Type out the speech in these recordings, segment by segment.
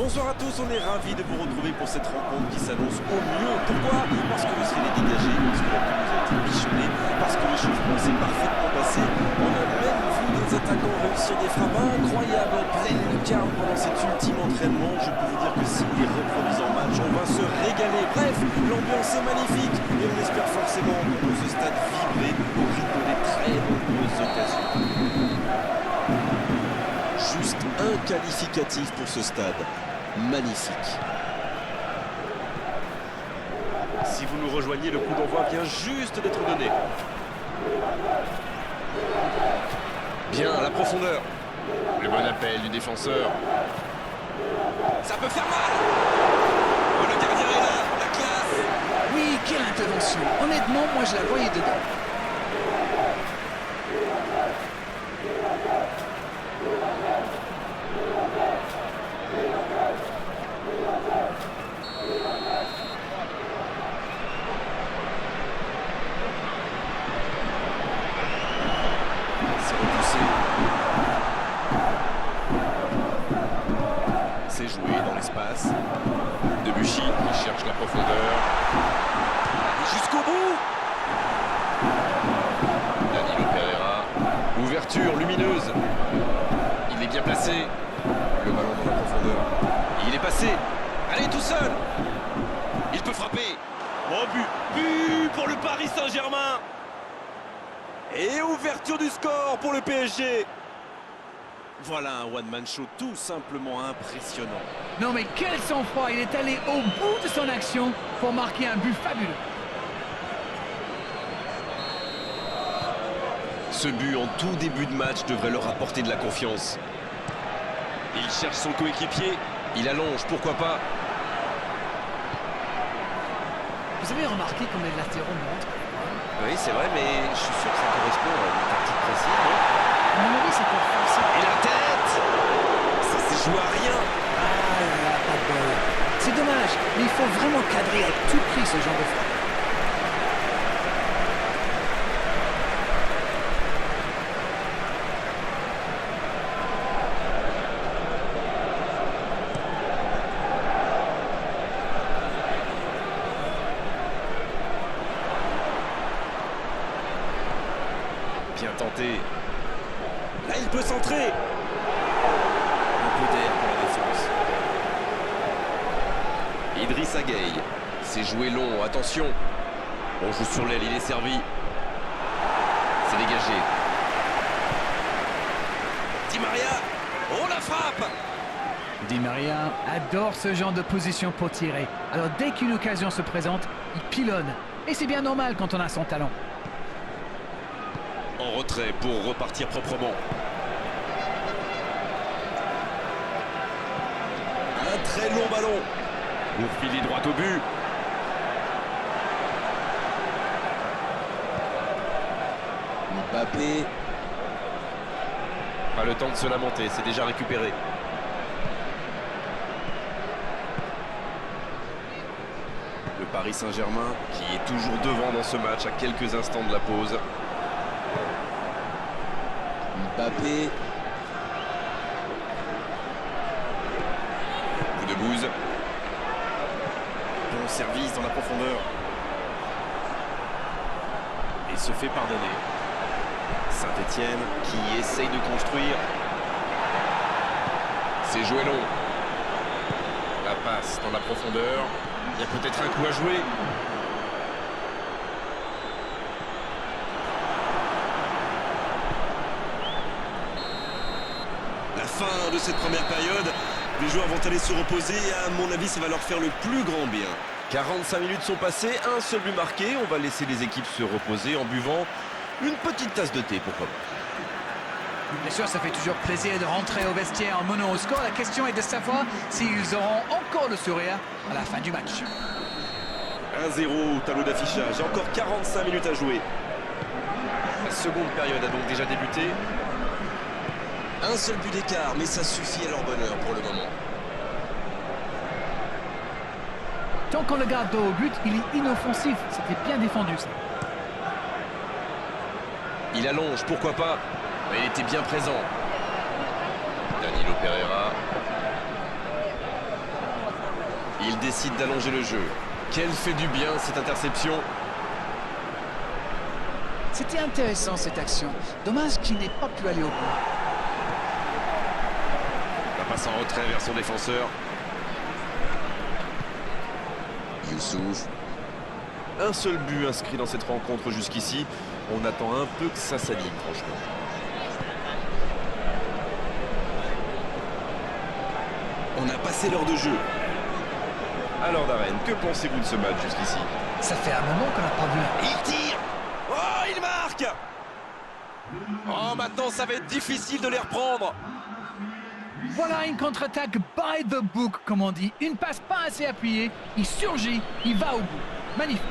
Bonsoir à tous, on est ravis de vous retrouver pour cette rencontre qui s'annonce au mieux. Pourquoi? Parce que le ciel est dégagé, parce que la pelouse a été bichonnée, parce que l'échauffement s'est parfaitement passé. On a même vu des attaquants réussir des frappes incroyables en pleine lucarne pendant cet ultime entraînement. Je peux vous dire que s'ils les reproduisent en match, on va se régaler. Bref, l'ambiance est magnifique et on espère forcément entendre ce stade vibrer au rythme des très nombreuses occasions. Juste un qualificatif pour ce stade. Magnifique. Si vous nous rejoignez, le coup d'envoi vient juste d'être donné. Bien, la profondeur. Le bon appel du défenseur. Ça peut faire mal. Oh, le gardien est là, la classe. Oui, quelle intervention. Honnêtement, moi je la voyais dedans. C'est repoussé. C'est joué dans l'espace. Debuchy qui cherche la profondeur. Jusqu'au bout. Danilo Pereira. Ouverture lumineuse. Il est bien placé. Le ballon dans la profondeur. Il est passé. Allez, tout seul. Il peut frapper. Oh, but pour le Paris Saint-Germain. Et ouverture du score pour le PSG. Voilà un one-man show tout simplement impressionnant. Non mais quel sang-froid. Il est allé au bout de son action pour marquer un but fabuleux. Ce but en tout début de match devrait leur apporter de la confiance. Il cherche son coéquipier. Il allonge, pourquoi pas. Vous avez remarqué comme les latéraux montrent? Oui, c'est vrai, mais je suis sûr que ça correspond à une tactique précise. À mon avis, c'est pour forcer. Et la tête. Ça s'est joué à rien. Ah là là, pas de bol. C'est dommage, mais il faut vraiment cadrer à tout prix ce genre de frappe. Bien tenté. Là, il peut centrer. Un peu d'air pour la défense. Idrissa Gueye. C'est joué long, attention. On joue sur l'aile, il est servi. C'est dégagé. Di Maria. Oh, la frappe. Di Maria adore ce genre de position pour tirer. Alors dès qu'une occasion se présente, il pilonne. Et c'est bien normal quand on a son talent. En retrait pour repartir proprement. Un très long ballon. Pour filer droit au but. Mbappé. Pas le temps de se lamenter, c'est déjà récupéré. Le Paris Saint-Germain qui est toujours devant dans ce match à quelques instants de la pause. Mbappé. Coup de bouse. Bon service dans la profondeur. Et se fait pardonner. Saint-Etienne qui essaye de construire. C'est joué long. La passe dans la profondeur. Il y a peut-être un coup à jouer. La fin de cette première période, les joueurs vont aller se reposer et à mon avis ça va leur faire le plus grand bien. 45 minutes sont passées, un seul but marqué, on va laisser les équipes se reposer en buvant une petite tasse de thé, pourquoi pas. Bien sûr, ça fait toujours plaisir de rentrer au vestiaire en menant au score. La question est de savoir s'ils auront encore le sourire à la fin du match. 1-0 au tableau d'affichage, encore 45 minutes à jouer. La seconde période a donc déjà débuté. Un seul but d'écart, mais ça suffit à leur bonheur pour le moment. Tant qu'on le garde dos au but, il est inoffensif. C'était bien défendu, ça. Il allonge, pourquoi pas. Mais il était bien présent. Danilo Pereira. Il décide d'allonger le jeu. Quelle fait du bien cette interception. C'était intéressant cette action. Dommage qu'il n'ait pas pu aller au bout. La passe en retrait vers son défenseur. Youssouf. Un seul but inscrit dans cette rencontre jusqu'ici. On attend un peu que ça s'aligne, franchement. On a passé l'heure de jeu. Alors Darren, que pensez-vous de ce match jusqu'ici? Ça fait un moment qu'on n'a pas vu. Il tire. Oh, il marque. Oh, maintenant ça va être difficile de les reprendre. Voilà une contre-attaque by the book, comme on dit. Une passe pas assez appuyée. Il surgit, il va au bout. Magnifique.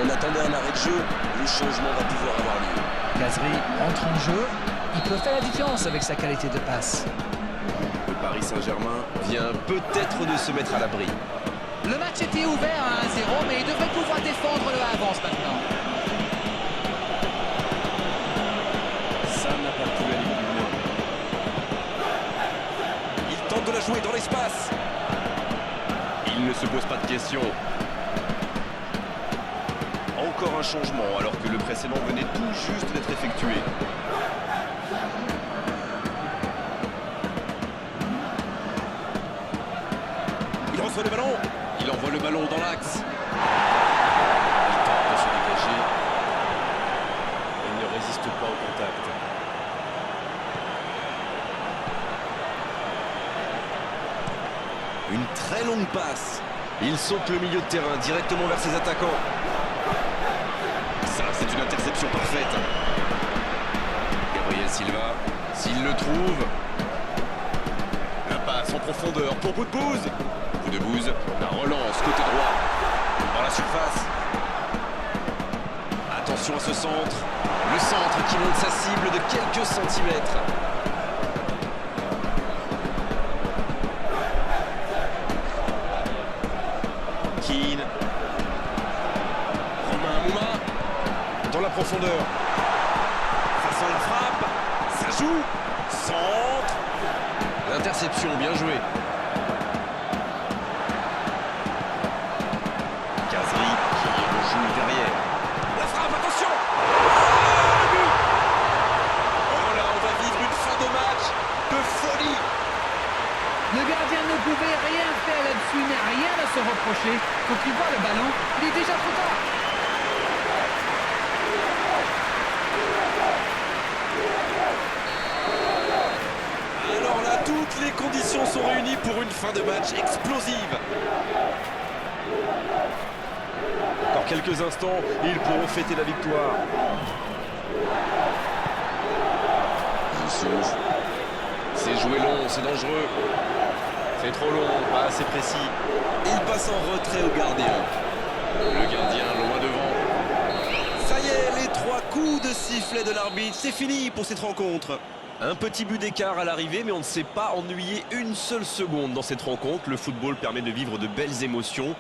On attendait un arrêt de jeu. Le changement va pouvoir avoir lieu. Kazri entre en jeu. Il peut faire la différence avec sa qualité de passe. Le Paris Saint-Germain vient peut-être de se mettre à l'abri. Le match était ouvert à 1-0, mais il devrait pouvoir défendre le avance maintenant. Ça n'a pas pu aller plus loin. Il tente de la jouer dans l'espace. Il ne se pose pas de questions. Encore un changement alors que le précédent venait tout juste d'être effectué. Il reçoit le ballon. Il envoie le ballon dans l'axe. Il tente de se dégager. Il ne résiste pas au contact. Une très longue passe. Il saute le milieu de terrain directement vers ses attaquants. Ça, c'est une interception parfaite. Gabriel Silva, s'il le trouve. La passe en profondeur pour Boudbouz. Boudbouz, la relance côté droit. Dans la surface. Attention à ce centre. Le centre qui monte sa cible de quelques centimètres. Keane. Romain Mouma. Dans la profondeur. Ça sent la frappe. Ça joue. Centre. L'interception, bien joué. Kazri qui rejoue derrière. La frappe, attention. Le but. Oh là, on va vivre une fin de match de folie. Le gardien ne pouvait rien faire là-dessus, il n'a rien à se reprocher. Quand il voit le ballon, il est déjà trop tard. Alors là, toutes les conditions sont réunies pour une fin de match explosive. Encore quelques instants, ils pourront fêter la victoire. Youssouf. C'est joué long, c'est dangereux. C'est trop long, pas assez précis. Il passe en retrait au gardien. Le gardien loin devant. Ça y est, les 3 coups de sifflet de l'arbitre, c'est fini pour cette rencontre. Un petit but d'écart à l'arrivée, mais on ne s'est pas ennuyé une seule seconde dans cette rencontre. Le football permet de vivre de belles émotions.